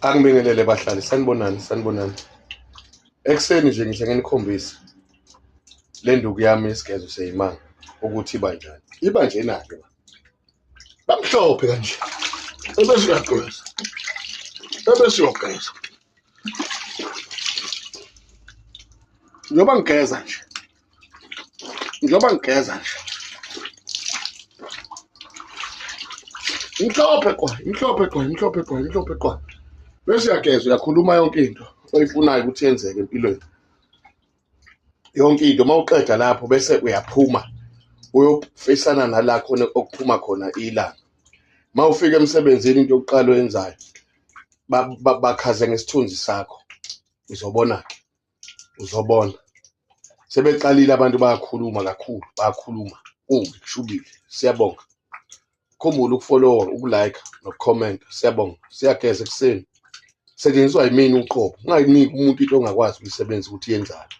Angibingelele bahlali, sanibonani. Ekuseni nje ngihle nginikhombise le nduku yami yesigezo seyimanga ukuthi iba njani. Iba njena-ke bamhlophe kanje. Ebese uyageza. Ebese uyogeza. Njengoba ngigeza nje. Imhlophe kwa. Bese uyageza, uyakhuluma yonke into oyifunayo ukuthi yenzeke empilweni. Yonke into mawuqeda lapho bese uyaphuma uyofisana nala khona okuphuma khona ilanga. Mawufika emsebenzini into yokuqala oyenzayo bakhaze ngesithunzi sakho. Uzobona. Sebeqalile abantu bayakhuluma kakhulu, kumbi kushubile. Siyabonga. Khumbula ukufollowa, ukulike nokucomment. Siyabonga. Siyageza ekuseni. Setshenziswa yimini uqobo. Ungayiniki umuntu into ongakwazi ukuyisebenzisa ukuthi yenzani.